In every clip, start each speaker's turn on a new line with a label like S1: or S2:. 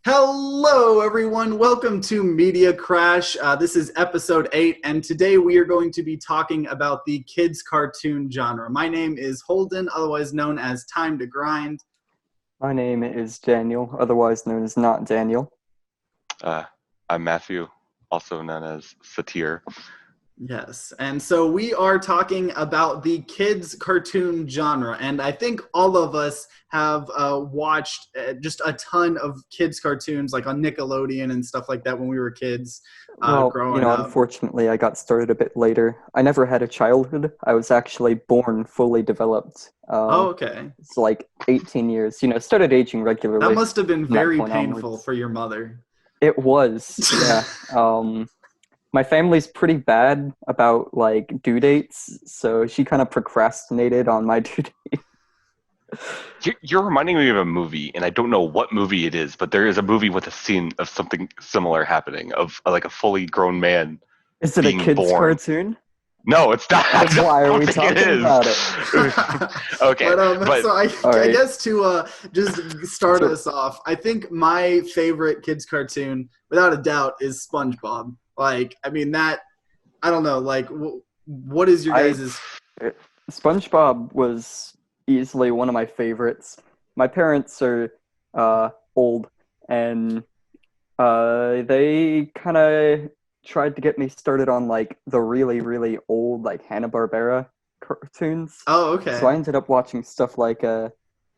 S1: Hello, everyone. Welcome to Media Crash. This is episode 8, and today we are going to be talking about the kids' cartoon genre. My name is Holden, otherwise known as Time to Grind.
S2: My name is Daniel, otherwise known as Not Daniel.
S3: I'm Matthew, also known as Satir.
S1: Yes, and so we are talking about the kids' cartoon genre, and I think all of us have watched just a ton of kids' cartoons, like on Nickelodeon and stuff like that when we were kids growing up.
S2: Unfortunately, I got started a bit later. I never had a childhood. I was actually born fully developed.
S1: Okay.
S2: It's like 18 years. Started aging regularly.
S1: That must have been very
S2: point
S1: painful
S2: onwards.
S1: for your mother.
S2: It was, yeah. My family's pretty bad about due dates, so she kind of procrastinated on my due date.
S3: You're reminding me of a movie, and I don't know what movie it is, but there is a movie with a scene of something similar happening, of like a fully grown man.
S2: Is it a
S3: being
S2: kids'
S3: born.
S2: cartoon?
S3: No, it's not.
S2: Then why are we talking about it?
S3: Okay,
S1: but so I
S2: right.
S1: guess to just start us off, I think my favorite kids cartoon, without a doubt, is SpongeBob. I don't know. What is your guys'?
S2: SpongeBob was easily one of my favorites. My parents are old, and they kind of tried to get me started on the really, really old Hanna-Barbera cartoons.
S1: Oh, okay.
S2: So I ended up watching stuff like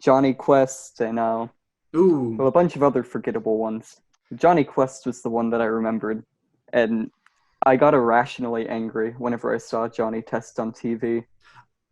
S2: Johnny Quest and a bunch of other forgettable ones. Johnny Quest was the one that I remembered, and I got irrationally angry whenever I saw Johnny Test on TV.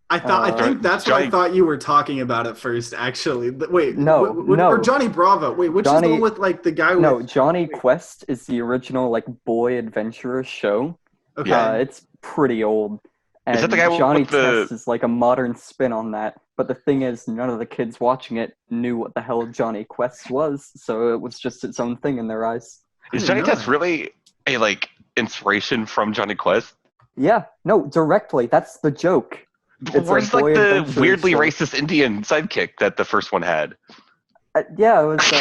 S1: I think that's what I thought you were talking about at first, actually. Wait,
S2: no.
S1: Or Johnny Bravo. Wait, which is the one with the guy with...
S2: No, Johnny Quest is the original boy adventurer show.
S1: Okay.
S2: It's pretty old. And
S3: is that the guy
S2: Johnny
S3: with the...
S2: Test is a modern spin on that. But the thing is, none of the kids watching it knew what the hell Johnny Quest was, so it was just its own thing in their eyes.
S3: Is Johnny Test really a inspiration from Johnny Quest?
S2: Yeah, no, directly. That's the joke.
S3: It's where's the weirdly racist Indian sidekick that the first one had?
S2: Yeah, it was.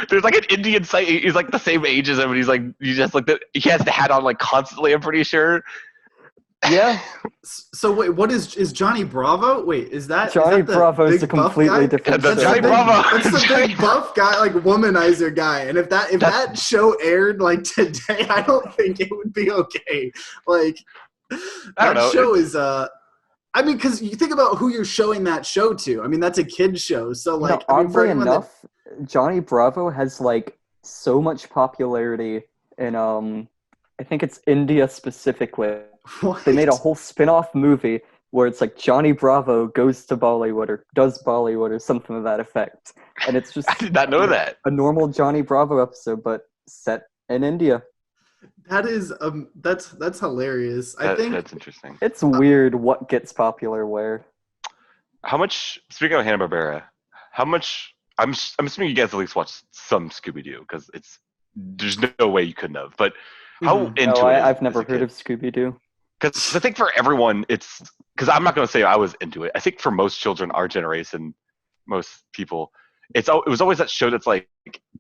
S3: There's an Indian side. He's the same age as him, and he has the hat on constantly. I'm pretty sure.
S2: Yeah.
S1: So wait, what is Johnny Bravo? Wait, is that
S2: Johnny
S1: Bravo?
S2: Is a completely different.
S3: That's Johnny Bravo.
S1: That's the big buff guy, womanizer guy. And if that show aired today, I don't think it would be okay. That show is because you think about who you're showing that show to. That's a kid's show. So
S2: oddly enough, Johnny Bravo has so much popularity in I think it's India specifically.
S1: What?
S2: They made a whole spin-off movie where it's Johnny Bravo goes to Bollywood or does Bollywood or something to that effect. And it's just
S3: I did not know that.
S2: A normal Johnny Bravo episode, but set in India.
S1: That is that's hilarious. I think
S3: that's interesting.
S2: It's weird what gets popular where.
S3: How much? Speaking of Hanna-Barbera, how much? I'm assuming you guys at least watched some Scooby-Doo because there's no way you couldn't have. But how into it?
S2: I've never heard of Scooby-Doo.
S3: Because I think for everyone, it's because I'm not going to say I was into it. I think for most children, our generation, most people, it was always that show that's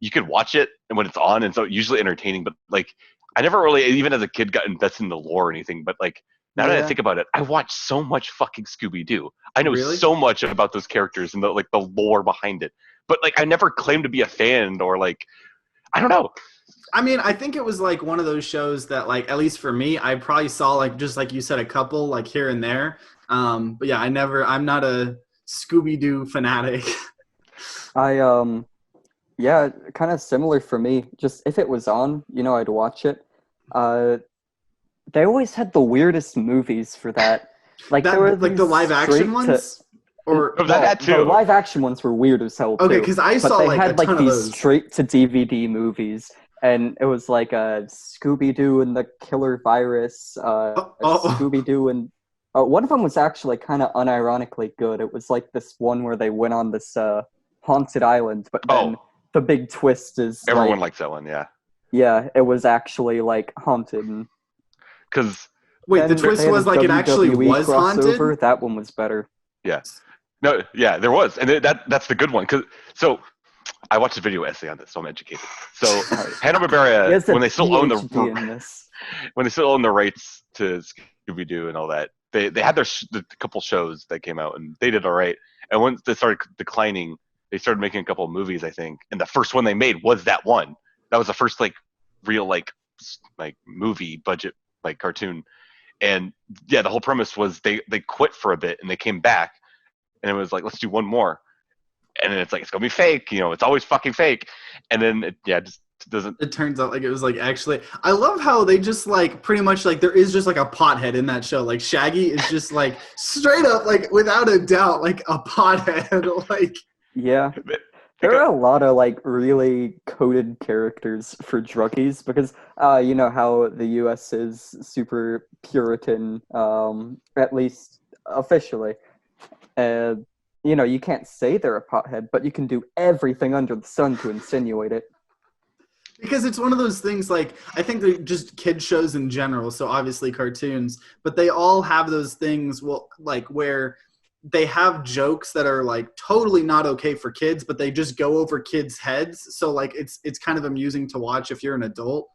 S3: you could watch it and when it's on, and so usually entertaining. But I never really, even as a kid, got invested in the lore or anything. But now that I think about it, I watched so much fucking Scooby-Doo. I know so much about those characters and the lore behind it. But I never claimed to be a fan or I don't know.
S1: I think it was one of those shows that at least for me, I probably saw just like you said, a couple here and there. But yeah, I'm not a Scooby-Doo fanatic.
S2: Yeah, kind of similar for me. Just if it was on, I'd watch it. They always had the weirdest movies for that. There were
S1: the live action ones? Or
S3: that too.
S2: The live action ones were weird as hell too.
S1: Okay, because I saw
S2: they had
S1: a ton of
S2: these
S1: those.
S2: straight to DVD movies, and it was a Scooby-Doo and the Killer Virus, Scooby-Doo and one of them was actually kind of unironically good. It was this one where they went on this haunted island, but then the big twist is
S3: everyone likes that one. Yeah.
S2: Yeah, it was actually haunted.
S3: Because
S1: wait, the twist was it actually was
S2: crossover.
S1: haunted.
S2: That one was better.
S3: Yes. No, yeah, there was, and that's the good one. I watched a video essay on this, so I'm educated. So Hanna-Barbera, when they still own the rights to Scooby-Doo and all that, they had the couple shows that came out, and they did all right. And once they started declining, they started making a couple of movies, I think. And the first one they made was that one. That was the first like real like movie budget like cartoon. And yeah, the whole premise was they quit for a bit and they came back, and it was like, let's do one more. And then it's like, it's gonna be fake, it's always fucking fake. And then it just doesn't.
S1: It turns out like it was like actually. I love how they just like pretty much like there is just like a pothead in that show. Like Shaggy is just like straight up like without a doubt like a pothead. Like
S2: yeah. There are a lot of like really coded characters for druggies because you know how the US is super Puritan, at least officially. And you can't say they're a pothead, but you can do everything under the sun to insinuate it.
S1: Because it's one of those things, like, I think they're just kid shows in general, so obviously cartoons, but they all have those things, where they have jokes that are, like, totally not okay for kids, but they just go over kids' heads, so, like, it's kind of amusing to watch if you're an adult.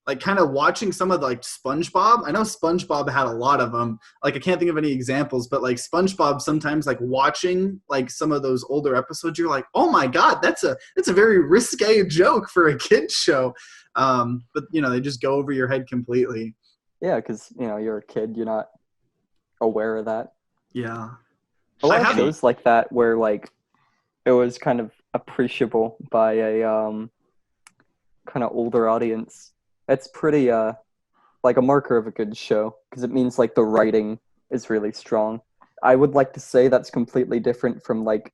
S1: Like, kind of watching some of, like, SpongeBob. I know SpongeBob had a lot of them. Like, I can't think of any examples, but, like, SpongeBob sometimes, like, watching, like, some of those older episodes, you're like, oh, my God, that's a very risque joke for a kid's show. But, they just go over your head completely.
S2: Yeah, because, you're a kid. You're not aware of that.
S1: Yeah.
S2: A lot of shows like that where, like, it was kind of appreciable by a kind of older audience. That's pretty, like a marker of a good show, because it means, like, the writing is really strong. I would like to say that's completely different from, like,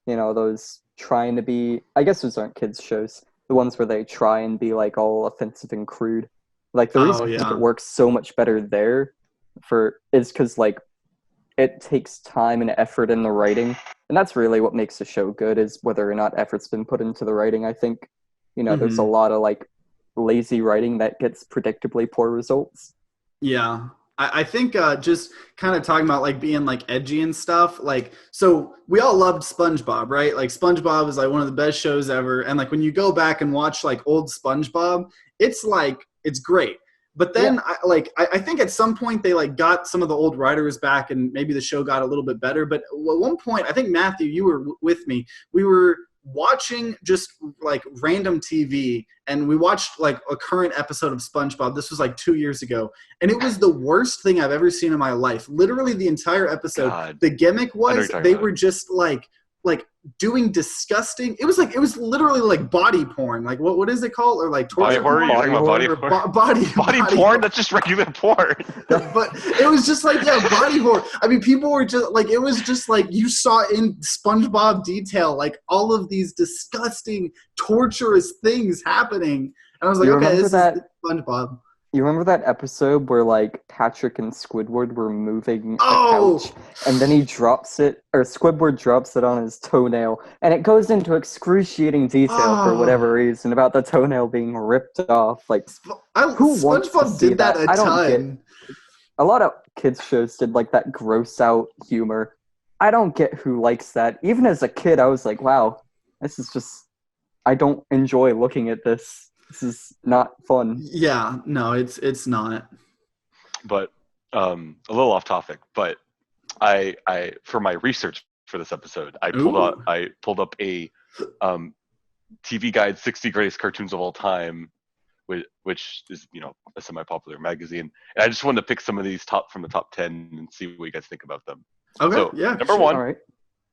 S2: those trying to be, I guess those aren't kids' shows, the ones where they try and be, like, all offensive and crude. Like, the reason I think it works so much better there is because, like, it takes time and effort in the writing, and that's really what makes a show good, is whether or not effort's been put into the writing. I think, there's a lot of, like, lazy writing that gets predictably poor results.
S1: Yeah. I think just kind of talking about like being like edgy and stuff, like, so we all loved SpongeBob, right? Like SpongeBob is like one of the best shows ever. And like when you go back and watch like old SpongeBob, it's like, it's great. But then I think at some point they like got some of the old writers back and maybe the show got a little bit better. But at one point, I think Matthew, you were with me, we were watching just like random TV, and we watched like a current episode of SpongeBob. This was like 2 years ago, and it was the worst thing I've ever seen in my life. Literally the entire episode. God. The gimmick was they were just like doing disgusting. It was literally like body porn. Like what is it called? Or like torture
S3: porn? Body porn? That's just regular porn.
S1: But it was just like, body porn. I mean, people were just like, it was just like you saw in SpongeBob detail, like all of these disgusting, torturous things happening. And I was like, okay, this is SpongeBob.
S2: You remember that episode where, like, Patrick and Squidward were moving a couch, and then Squidward drops it on his toenail, and it goes into excruciating detail for whatever reason about the toenail being ripped off. Like, who wants to see that?
S1: I don't get.
S2: A lot of kids shows did, like, that gross out humor. I don't get who likes that. Even as a kid, I was like, wow, this is just, I don't enjoy looking at this. This is not fun.
S1: Yeah, no, it's not.
S3: But a little off topic, but I for my research for this episode, I pulled up a TV Guide 60 Greatest Cartoons of All Time, which is a semi-popular magazine, and I just wanted to pick some of these from the top 10 and see what you guys think about them.
S1: Okay,
S3: so,
S1: yeah.
S3: Number one,
S2: all right.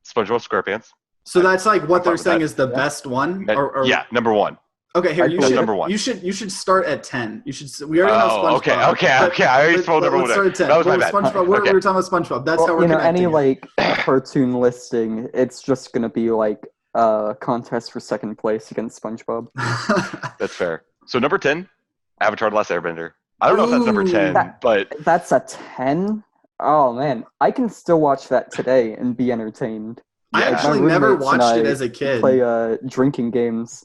S3: SpongeBob SquarePants.
S1: So that's like what they're saying is the best one.
S3: Yeah, number one.
S1: Okay, here
S3: number one.
S1: You should start at 10. We already know SpongeBob.
S3: Okay. I already told number one.
S1: Let's start at 10.
S3: That was my bad.
S1: SpongeBob. We were talking about SpongeBob. That's how we're connecting.
S2: Any like cartoon listing, it's just gonna be like a contest for second place against SpongeBob.
S3: That's fair. So number 10, Avatar: The Last Airbender. I don't know if that's number 10, but
S2: that's a 10. Oh man, I can still watch that today and be entertained.
S1: I actually never watched it as a kid.
S2: Play drinking games.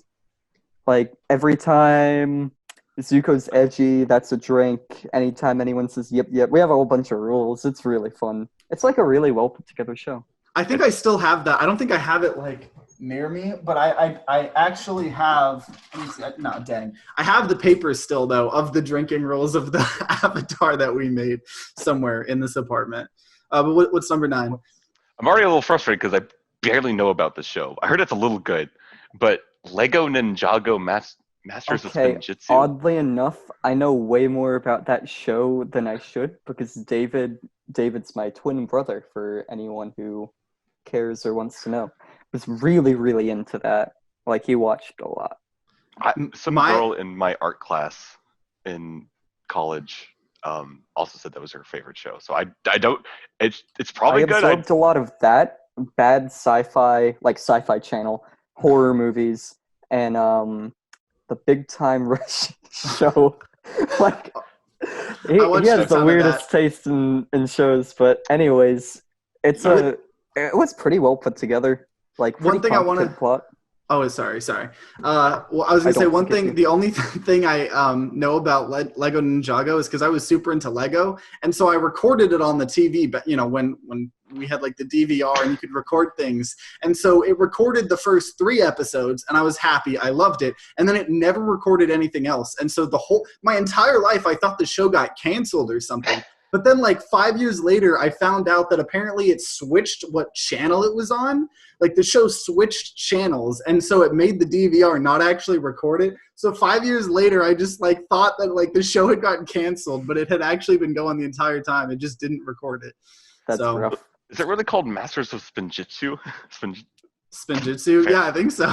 S2: Like, every time Zuko's edgy, that's a drink. Anytime anyone says yep, we have a whole bunch of rules. It's really fun. It's like a really well put together show.
S1: I think I still have that. I don't think I have it like near me, but I actually have. Let me see. No, dang. I have the papers still though of the drinking rules of the Avatar that we made somewhere in this apartment. But what's number 9?
S3: I'm already a little frustrated because I barely know about this show. I heard it's a little good, but Lego Ninjago Masters of Spinjitzu.
S2: Oddly enough, I know way more about that show than I should because David's my twin brother, for anyone who cares or wants to know. Was really, really into that. Like, he watched a lot.
S3: Some girl in my art class in college also said that was her favorite show. So I don't. It's probably good.
S2: I absorbed a lot of that bad sci-fi, like Sci-Fi Channel horror movies, and the Big Time Rush show. Like, he has the weirdest taste in shows, but anyways, it was pretty well put together. Like,
S1: one thing I want to
S2: plot.
S1: Oh, sorry. Well, I was going to say one thing. The only thing I know about Lego Ninjago is because I was super into Lego. And so I recorded it on the TV, but, when we had like the DVR and you could record things. And so it recorded the first 3 episodes and I was happy. I loved it. And then it never recorded anything else. And so my entire life, I thought the show got canceled or something. But then like 5 years later, I found out that apparently it switched what channel it was on. Like the show switched channels. And so it made the DVR not actually record it. So 5 years later, I just like thought that like the show had gotten canceled, but it had actually been going the entire time. It just didn't record it.
S2: That's rough.
S3: Is it really called Masters of Spinjitzu?
S1: Spinjitzu? Yeah, I think so.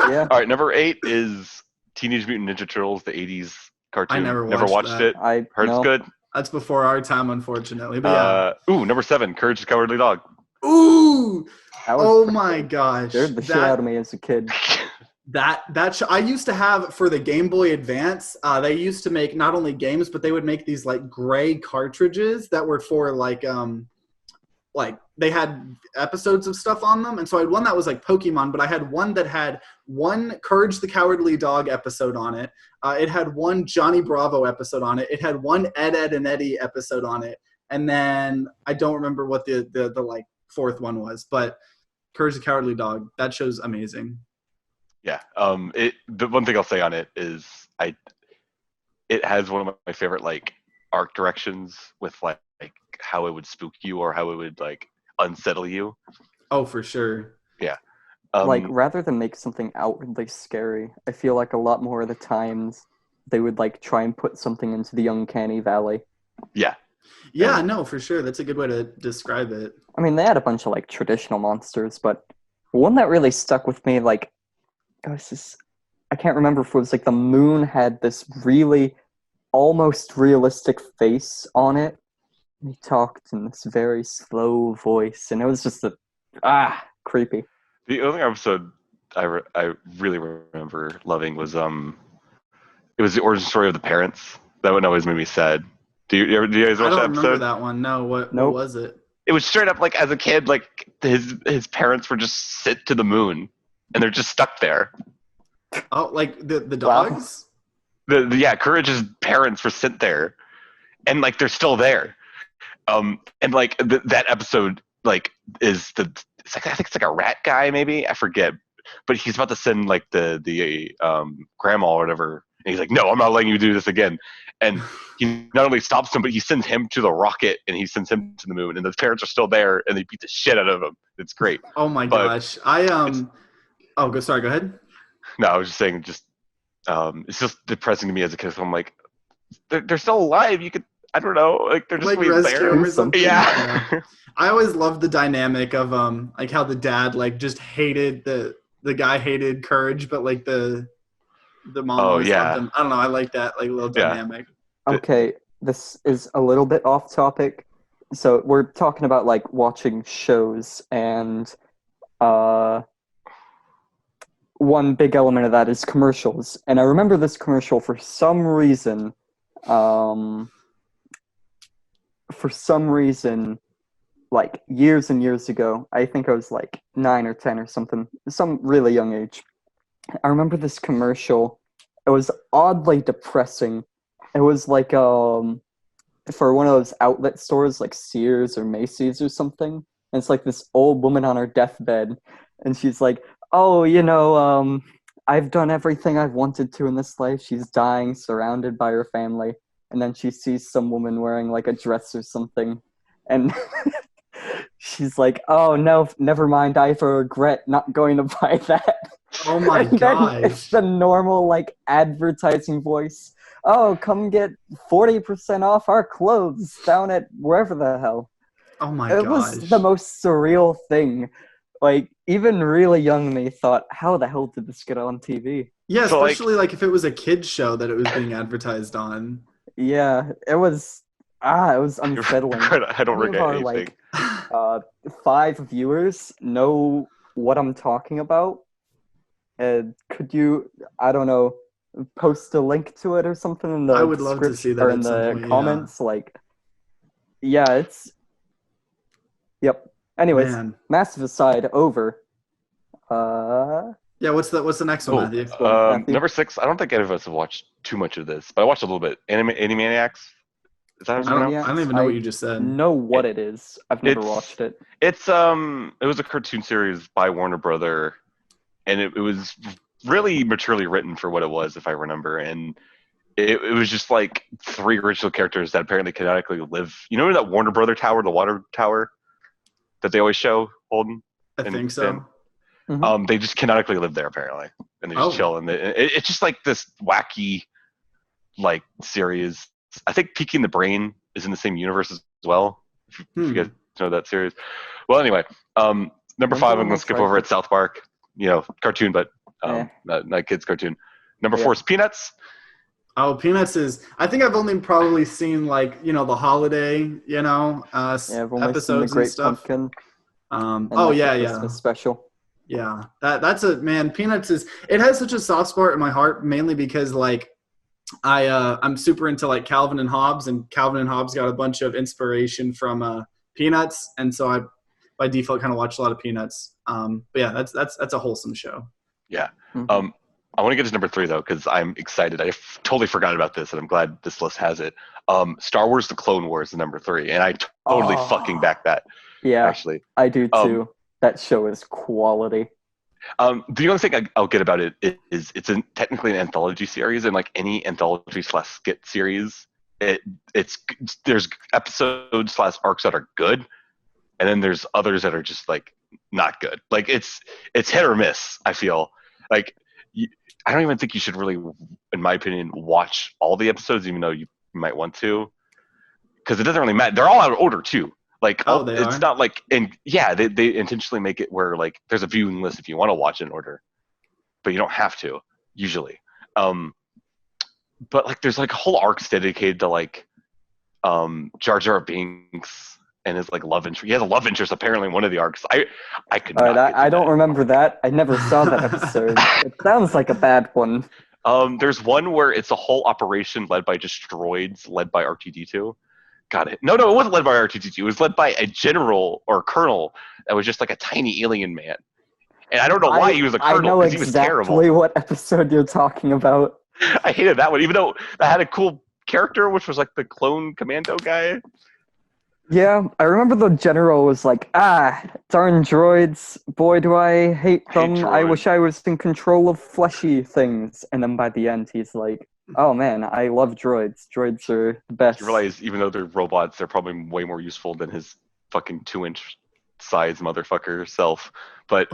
S2: Yeah.
S3: All right, number 8 is Teenage Mutant Ninja Turtles, the 80s cartoon.
S1: I never watched
S3: it. Heard it's good.
S1: That's before our time, unfortunately. But yeah.
S3: Number 7, Courage the Cowardly Dog.
S1: Ooh! Oh my gosh.
S2: Scared the shit out of me as a kid.
S1: That show, I used to have for the Game Boy Advance. They used to make not only games, but they would make these like gray cartridges that were for like they had episodes of stuff on them. And so I had one that was like Pokemon, but I had one that had one Courage the Cowardly Dog episode on it. It had one Johnny Bravo episode on it. It had one Ed, Edd and Eddy episode on it. And then I don't remember what the like 4th one was, but Courage the Cowardly Dog, that show's amazing.
S3: Yeah. The one thing I'll say on it is it has one of my favorite like arc directions with like how it would spook you or how it would like unsettle you.
S1: Oh, for sure.
S3: Yeah.
S2: Like, rather than make something outwardly scary, I feel like a lot more of the times they would like try and put something into the uncanny valley.
S3: Yeah.
S1: Yeah, no, for sure. That's a good way to describe it.
S2: I mean, they had a bunch of like traditional monsters, but one that really stuck with me, like, I can't remember if it was like the moon had this really almost realistic face on it. He talked in this very slow voice, and it was just creepy.
S3: The only episode I really remember loving was it was the origin story of the parents. That one always made me sad. Do you guys watch that episode?
S1: I don't remember that one. No, what was it?
S3: It was straight up like as a kid, like his parents were just sent to the moon, and they're just stuck there.
S1: Oh, like the dogs?
S3: Wow. Courage's parents were sent there, and like they're still there. And like that episode like is I think it's like a rat guy maybe, I forget, but he's about to send like the grandma or whatever, and he's like, no, I'm not letting you do this again. And he not only stops him, but he sends him to the rocket, and he sends him to the moon, and the parents are still there, and they beat the shit out of him. It's great.
S1: Oh my gosh. Go ahead.
S3: No, I was just saying, it's just depressing to me as a kid. So I'm like, they're still alive. You could, I don't know, like they're just
S1: like
S3: there.
S1: Or something.
S3: Yeah.
S1: I always loved the dynamic of like how the dad like just hated the guy hated Courage, but like the mom always loved him. I don't know. I like that like little dynamic.
S2: Okay, this is a little bit off topic. So we're talking about like watching shows, and one big element of that is commercials. And I remember this commercial for some reason. Like years and years ago, I think I was like 9 or 10 or something, some really young age. I remember this commercial. It was oddly depressing. It was like for one of those outlet stores like Sears or Macy's or something. And it's like this old woman on her deathbed, and she's like, oh, I've done everything I've wanted to in this life. She's dying, surrounded by her family, and then she sees some woman wearing like a dress or something, and she's like, "Oh no, never mind. I have a regret not going to buy that."
S1: Oh my
S2: And then it's
S1: gosh.
S2: the normal like advertising voice. Oh, come get 40% off our clothes down at wherever the hell.
S1: Oh my
S2: It was the
S1: gosh.
S2: most surreal thing. Like, even really young me thought, how the hell did this get on TV?
S1: Yeah,
S3: So like,
S1: especially like if it was a kid's show that it was being advertised on.
S2: Yeah, it was unsettling.
S3: I don't
S2: Any of
S3: regret
S2: our,
S3: anything.
S2: like, 5 viewers know what I'm talking about. Could you, I don't know, post a link to it or something in
S1: I
S2: the
S1: would love to see
S2: description
S1: that
S2: or
S1: at
S2: in
S1: some
S2: the
S1: point, yeah.
S2: comments? Like, yeah, yep. Anyways,
S1: Man.
S2: massive aside, over.
S1: Yeah, what's the next one, Matthew?
S2: Matthew?
S3: Number 6. I don't think any of us have watched too much of this, but I watched a little bit. Animaniacs. Is that how it's pronounced?
S1: I don't even know what you just said.
S2: Know what it is. I've never watched it.
S3: It's it was a cartoon series by Warner Brother, and it was really maturely written for what it was, if I remember. And it was just like 3 original characters that apparently canonically live. You know that Warner Brother tower, the water tower, that they always show, Holden?
S1: I think so.
S2: Mm-hmm.
S3: They just canonically live there apparently, and they just chill. And it's just like this wacky, like series. I think Peaky the Brain is in the same universe as well. If you guys know that series. Well, anyway, number 5, I'm going to skip over at South Park. Cartoon, but not kids cartoon. Number 4 is Peanuts.
S1: Oh, Peanuts is. I think I've only probably seen like the holiday
S2: I've only
S1: episodes
S2: seen the Great
S1: and stuff.
S2: Pumpkin.
S1: Yeah.
S2: Special.
S1: Yeah, that's a man. Peanuts it has such a soft spot in my heart, mainly because like I'm super into like Calvin and Hobbes, and Calvin and Hobbes got a bunch of inspiration from Peanuts, and so I by default kind of watch a lot of Peanuts. But yeah, that's a wholesome show.
S3: Yeah.
S2: Mm-hmm.
S3: I want to get to number 3 though, because I'm excited. I totally forgot about this, and I'm glad this list has it. Star Wars: The Clone Wars is number 3, and I totally fucking back that.
S2: Yeah,
S3: actually,
S2: I do too. That show is quality.
S3: The only thing I'll get about it is it's technically an anthology series, and like any anthology / skit series, there's episodes / arcs that are good, and then there's others that are just like not good. Like it's hit or miss. I feel like I don't even think you should really, in my opinion, watch all the episodes, even though you might want to, because it doesn't really matter. They're all out of order too. Like, it's not like, and yeah, they intentionally make it where like there's a viewing list if you want to watch in order, but you don't have to usually. But like there's like whole arcs dedicated to like Jar Jar Binks and his like love interest. He has a love interest apparently in one of the arcs. I could not.
S2: I don't remember that. I never saw that episode. It sounds like a bad one.
S3: There's one where it's a whole operation led by just droids, led by R2-D2. Got it. No, it wasn't led by R2-D2. It was led by a general or colonel that was just like a tiny alien man. And I don't know why he was a colonel, because he was terrible.
S2: I know exactly what episode you're talking about.
S3: I hated that one, even though that had a cool character, which was like the clone commando guy.
S2: Yeah, I remember the general was like, darn droids, boy, do I hate them. I wish I was in control of fleshy things. And then by the end, he's like, oh man, I love droids. Droids are the best.
S3: You realize even though they're robots, they're probably way more useful than his fucking 2-inch size motherfucker self. But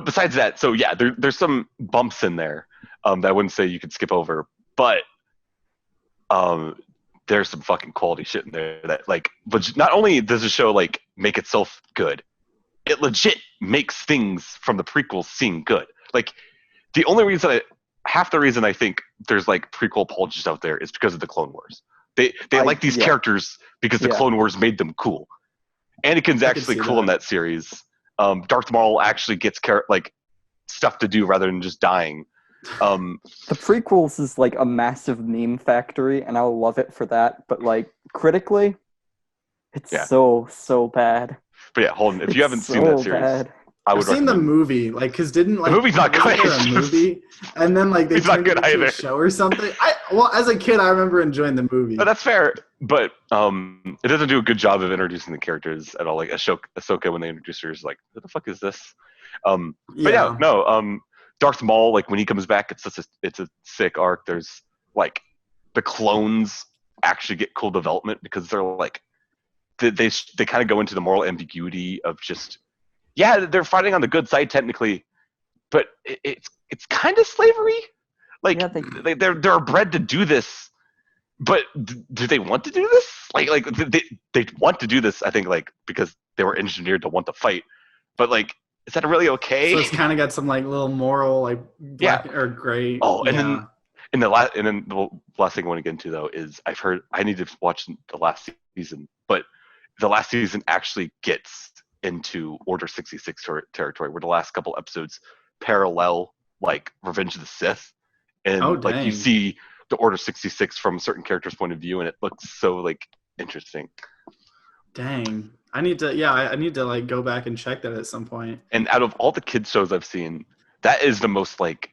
S3: besides that, so yeah, there's some bumps in there that I wouldn't say you could skip over. But there's some fucking quality shit in there that like, not only does the show like make itself good, it legit makes things from the prequels seem good. Like the only reason half the reason I think there's like prequel apologists out there is because of the Clone Wars. They like these characters because the Clone Wars made them cool. Anakin's actually cool in that series. Darth Maul actually gets stuff to do rather than just dying.
S2: The prequels is like a massive meme factory, and I'll love it for that. But like critically, it's so bad.
S3: But yeah, Holden, if you haven't seen that series,
S2: bad.
S1: I've seen the movie, like, because didn't like
S3: the movie's not good.
S1: A movie, and then like they turned it into a show or something. As a kid, I remember enjoying the movie.
S3: But that's fair. But it doesn't do a good job of introducing the characters at all. Like Ahsoka, when they introduce her, is like, who the fuck is this? But yeah, no. Darth Maul, like when he comes back, it's a sick arc. There's like the clones actually get cool development because they're like they kind of go into the moral ambiguity of just they're fighting on the good side technically, but it's kind of slavery. Like they're bred to do this, but do they want to do this? Like they want to do this. I think like because they were engineered to want to fight, but like. Is that really okay?
S1: So it's kind of got some like little moral like black or gray.
S3: Oh, and the last thing I want to get into though is I need to watch the last season, but the last season actually gets into Order 66 territory, where the last couple episodes parallel like Revenge of the Sith, and like you see the Order 66 from a certain character's point of view, and it looks so like interesting.
S1: Dang. I need to like go back and check that at some point.
S3: And out of all the kids shows I've seen, that is the most like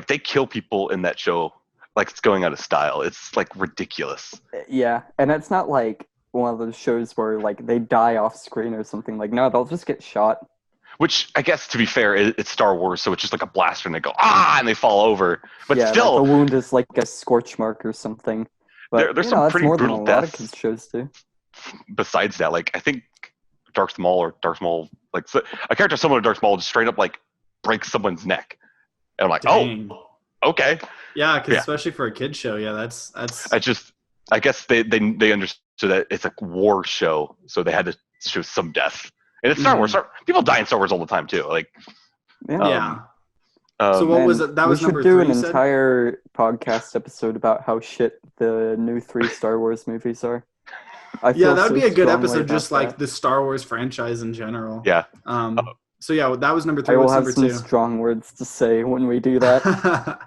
S3: they kill people in that show like it's going out of style. It's like ridiculous.
S2: Yeah, and it's not like one of those shows where like they die off screen or something. Like no, they'll just get shot.
S3: Which I guess to be fair, it's Star Wars, so it's just like a blaster and they go and they fall over. But still,
S2: like the wound is like a scorch mark or something. But
S3: there's some pretty brutal deaths.
S2: A lot of kids shows too.
S3: Besides that, like I think Darth Maul, like a character similar to Darth Maul, just straight up like breaks someone's neck, and I'm like,
S1: dang.
S3: Oh, okay,
S1: yeah, because especially for a kid show, that's.
S3: I guess they understood that it's a war show, so they had to show some death, and it's Star Wars. People die in Star Wars all the time too, like.
S1: So what was it? That was number 3.
S2: We should do an entire podcast episode about how shit the new 3 Star Wars movies are.
S1: That would be a good episode, just like the Star Wars franchise in general.
S3: Yeah.
S1: So that was number 3.
S2: I will have some strong words to say when we do that.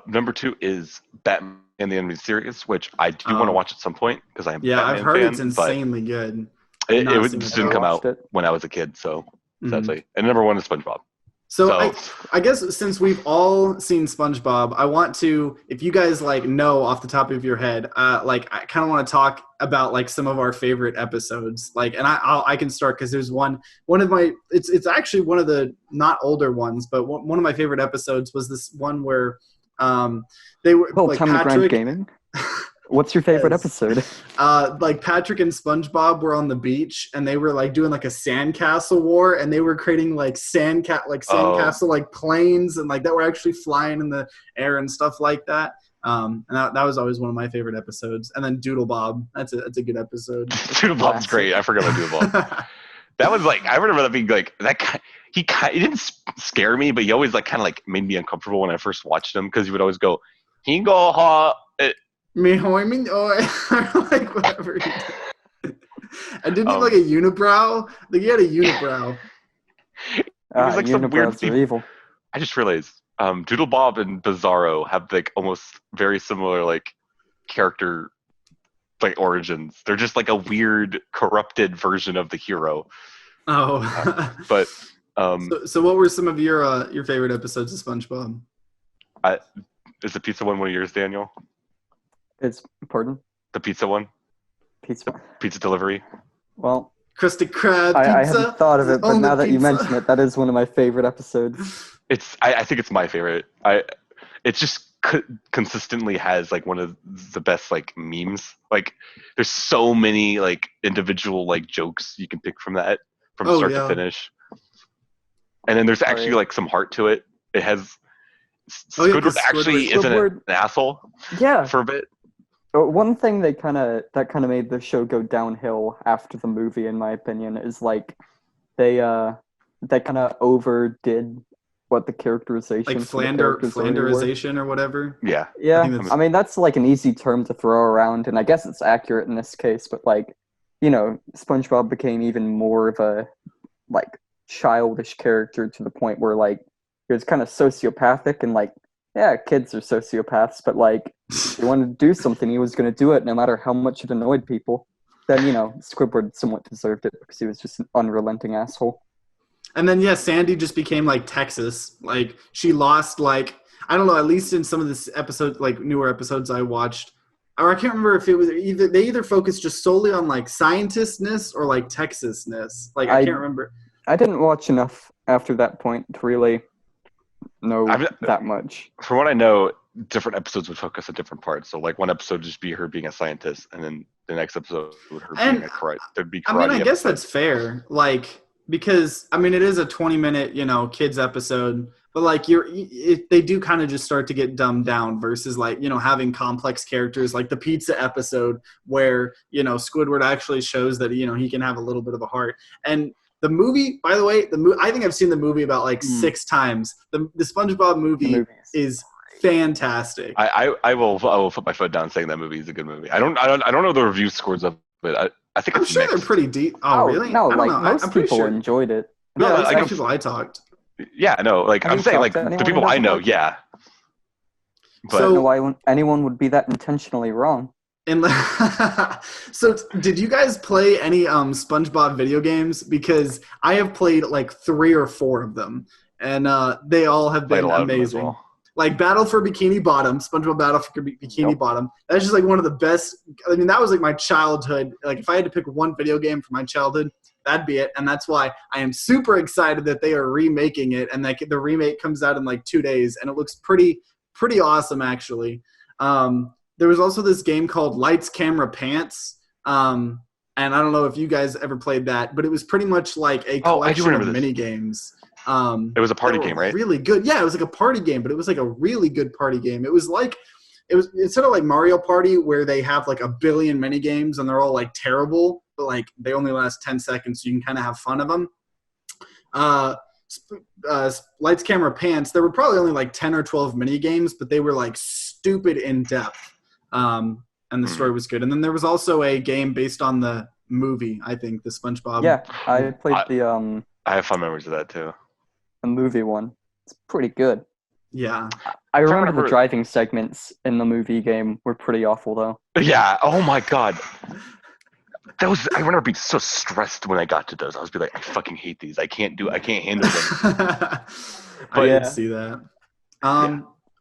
S3: Number 2 is Batman the Animated Series, which I do want to watch at some point because I'm
S1: I've heard it's insanely good.
S3: It just didn't come out when I was a kid, so sadly. And number 1 is SpongeBob.
S1: So I guess since we've all seen SpongeBob, I want to, if you guys like know off the top of your head, like I kind of want to talk about like some of our favorite episodes. Like, and I can start because there's one of my, it's actually one of the not older ones, but one of my favorite episodes was this one where they were like
S2: Patrick Gaming. What's your favorite episode?
S1: Like Patrick and SpongeBob were on the beach and they were like doing like a sandcastle war, and they were creating like sandcastle like planes and like that were actually flying in the air and stuff like that. And that was always one of my favorite episodes. And then Doodle Bob, that's a good episode.
S3: Doodle Bob's great. I forgot about Doodle Bob. That was like, I remember that being like that guy. He didn't scare me, but he always like kind of like made me uncomfortable when I first watched him because he would always go, "He go ha."
S1: Like whatever he did. And didn't he like a unibrow? Like he had a unibrow.
S3: It was like some weird
S2: thing. Evil.
S3: I just realized Doodle Bob and Bizarro have like almost very similar like character like origins. They're just like a weird corrupted version of the hero. But
S1: so what were some of your favorite episodes of SpongeBob?
S3: Is the pizza one of yours, Daniel?
S2: It's pardon?
S3: The pizza one? Pizza delivery?
S2: Well,
S1: Krusty Krab pizza.
S2: I hadn't thought of it, but now that you mention it, that is one of my favorite episodes.
S3: I think it's my favorite. It just consistently has like one of the best like memes. Like there's so many like individual like jokes you can pick from that from start to finish. And then there's actually like some heart to it. It has Squidward actually isn't an asshole.
S2: Yeah.
S3: For a bit.
S2: One thing that kind of made the show go downhill after the movie, in my opinion, is like they kind of overdid what the characterization,
S1: like Flanderization or whatever.
S3: Yeah.
S2: I mean that's like an easy term to throw around, and I guess it's accurate in this case. But like, SpongeBob became even more of a like childish character to the point where like he was kind of sociopathic and like. Yeah, kids are sociopaths, but like, if he wanted to do something, he was going to do it no matter how much it annoyed people. Then, Squidward somewhat deserved it because he was just an unrelenting asshole.
S1: And then, Sandy just became like Texas. Like, she lost, like, I don't know, at least in some of this episode, like newer episodes I watched, or I can't remember if it was they either focused just solely on like scientistness or like Texasness. Like, I can't remember.
S2: I didn't watch enough after that point to really know that much.
S3: From what I know, different episodes would focus on different parts. So like one episode would just be her being a scientist, and then the next episode would her being a karate. There'd be karate.
S1: I mean, I guess that's fair. Like, because I mean, it is a 20-minute, kids episode, but like they do kind of just start to get dumbed down versus like, having complex characters like the pizza episode where, Squidward actually shows that, he can have a little bit of a heart. And the movie, by the way, I think I've seen the movie about like 6 times. The SpongeBob movie is fantastic.
S3: I will put my foot down saying that movie is a good movie. I don't know the review scores of it. I think
S1: I'm sure
S3: mixed.
S1: They're pretty deep. Oh, really?
S2: No, like most people enjoyed it.
S1: No, like people I talked.
S3: Yeah, no, like I'm saying, like the people I know, yeah.
S2: But I don't know why anyone would be that intentionally wrong.
S1: And so, did you guys play any SpongeBob video games? Because I have played like 3 or 4 of them, and they all have been amazing. Well. Like Battle for Bikini Bottom, SpongeBob Battle for Bikini Bottom. That's just like one of the best. I mean, that was like my childhood. Like if I had to pick one video game for my childhood, that'd be it. And that's why I am super excited that they are remaking it, and that the remake comes out in like 2 days, and it looks pretty awesome actually. There was also this game called Lights, Camera, Pants. And I don't know if you guys ever played that, but it was pretty much like a collection of mini games.
S3: It was a party game, right?
S1: Really good. Yeah, it was like a party game, but it was like a really good party game. It was instead of like Mario Party where they have like a billion mini games and they're all like terrible, but like they only last 10 seconds, so you can kind of have fun of them. Lights, Camera, Pants. There were probably only like 10 or 12 mini games, but they were like stupid in depth. And the story was good. And then there was also a game based on the movie, I think, the SpongeBob.
S2: Yeah, I played
S3: I have fun memories of that too.
S2: The movie one. It's pretty good.
S1: Yeah.
S2: I remember the driving segments in the movie game were pretty awful though.
S3: Yeah. Oh my god. I remember being so stressed when I got to those. I was like, I fucking hate these. I can't handle them.
S1: I did see that.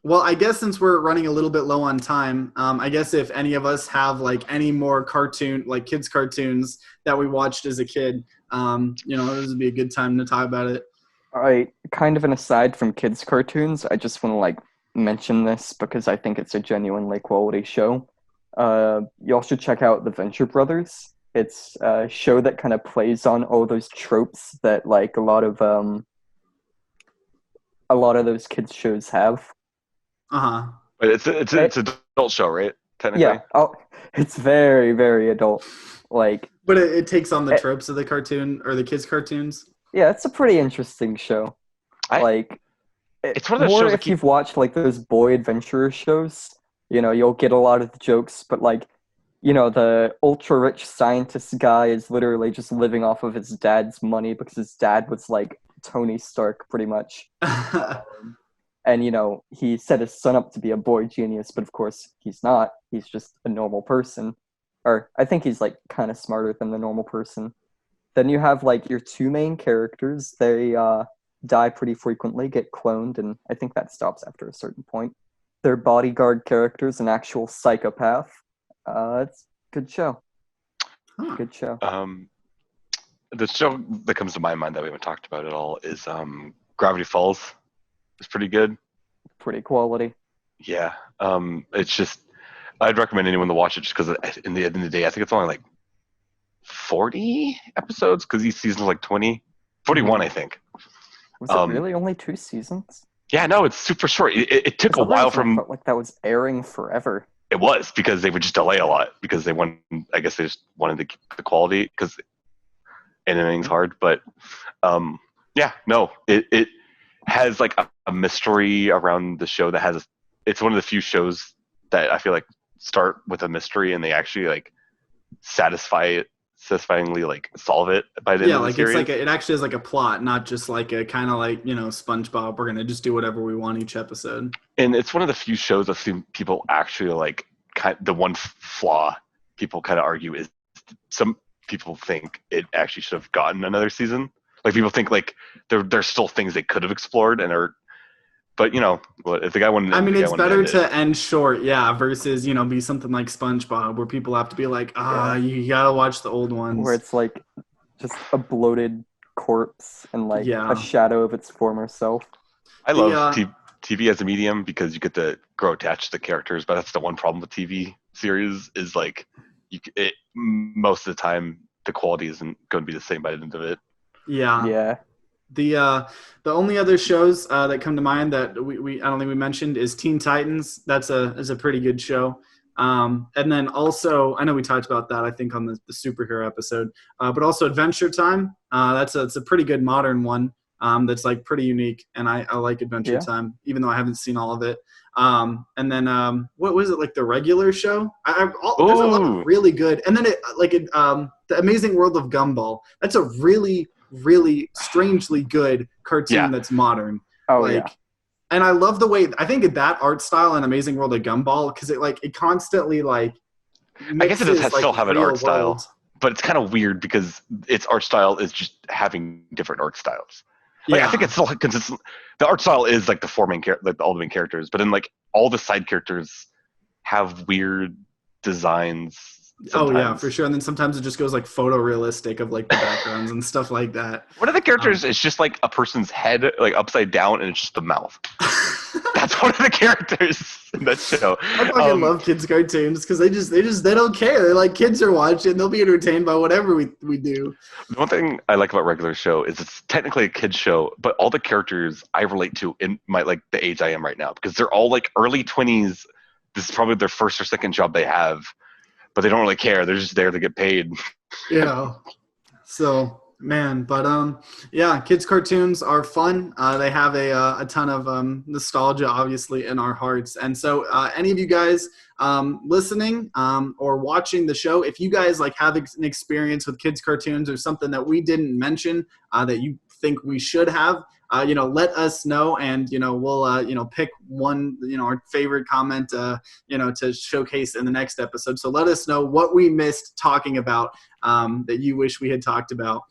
S1: Well, I guess since we're running a little bit low on time, I guess if any of us have like any more kids cartoons that we watched as a kid, this would be a good time to talk about it.
S2: All right, kind of an aside from kids cartoons, I just want to like mention this because I think it's a genuinely quality show. Y'all should check out The Venture Brothers. It's a show that kind of plays on all those tropes that like a lot of those kids shows have.
S3: But it's an adult show, right? Technically.
S2: Yeah. Oh, it's very, very adult. Like,
S1: but it takes on the tropes of the cartoon or the kids' cartoons.
S2: Yeah, it's a pretty interesting show.
S3: It's one of those shows.
S2: If you've watched like those boy adventure shows, you'll get a lot of the jokes. But like, the ultra rich scientist guy is literally just living off of his dad's money because his dad was like Tony Stark, pretty much. And, he set his son up to be a boy genius, but of course he's not. He's just a normal person. Or I think he's, like, kind of smarter than the normal person. Then you have, like, your 2 main characters. They die pretty frequently, get cloned, and I think that stops after a certain point. Their bodyguard character's an actual psychopath. It's a good show. Good show.
S3: The show that comes to my mind that we haven't talked about at all is Gravity Falls. It's pretty good.
S2: Pretty quality.
S3: Yeah. It's just, I'd recommend anyone to watch it just because in the end of the day, I think it's only like 40 episodes because each season is like 20. 41, I think.
S2: Was it really only 2 seasons?
S3: Yeah, no, it's super short. It took a while from...
S2: felt like that was airing forever.
S3: It was because they would just delay a lot because they just wanted to keep the quality because editing's hard. But it has like a mystery around the show that it's one of the few shows that I feel like start with a mystery and they actually like satisfyingly like solve it by the end of the series.
S1: It's like it actually is like a plot, not just like a kind of like, SpongeBob, we're going to just do whatever we want each episode.
S3: And it's one of the few shows I've seen people actually like the one flaw people kind of argue is some people think it actually should have gotten another season. Like people think like there's still things they could have explored but if the guy wanted to
S1: I mean, it's better to end short, versus, be something like SpongeBob where people have to be like, you gotta watch the old ones.
S2: Where it's like just a bloated corpse and like
S1: Yeah.
S2: a shadow of its former self.
S3: I love TV as a medium because you get to grow attached to the characters, but that's the one problem with TV series is like most of the time the quality isn't going to be the same by the end of it.
S2: Yeah.
S1: The only other shows that come to mind that we I don't think we mentioned is Teen Titans. That's a pretty good show. And then also, I know we talked about that, I think, on the superhero episode, but also Adventure Time. That's a pretty good modern one that's like pretty unique, and I like Adventure Time, even though I haven't seen all of it. And then what was it, like the regular show? There's a lot of really good, and then The Amazing World of Gumball. That's a really, really strangely good cartoon that's modern. And I love the way, I think that art style in Amazing World of Gumball, because it constantly like mixes,
S3: I guess it does still have an art style,
S1: world.
S3: but it's kind of weird because its art style is just having different art styles. Like, I think it's still consistent. The art style is like the four main all the main characters, but then like all the side characters have weird designs. Sometimes.
S1: Oh yeah, for sure. And then sometimes it just goes like photorealistic of like the backgrounds and stuff like that.
S3: One of the characters is just like a person's head, like upside down, and it's just the mouth. That's one of the characters in that show.
S1: I fucking love kids cartoons because they don't care. They're like, kids are watching, they'll be entertained by whatever we do.
S3: The one thing I like about regular show is it's technically a kid's show, but all the characters I relate to in the age I am right now, because they're all like early 20s. This is probably their first or second job they have. But they don't really care. They're just there to get paid.
S1: Yeah. So, man, but kids cartoons are fun. They have a ton of nostalgia, obviously, in our hearts. And so, any of you guys listening or watching the show, if you guys like have an experience with kids cartoons or something that we didn't mention that you think we should have, let us know, and we'll pick one, our favorite comment to showcase in the next episode. So let us know what we missed talking about that you wish we had talked about.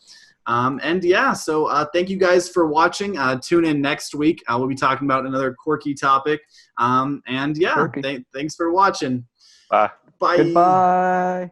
S1: So thank you guys for watching. Tune in next week. We'll be talking about another quirky topic. Thanks for watching.
S3: Bye.
S1: Bye.
S2: Goodbye.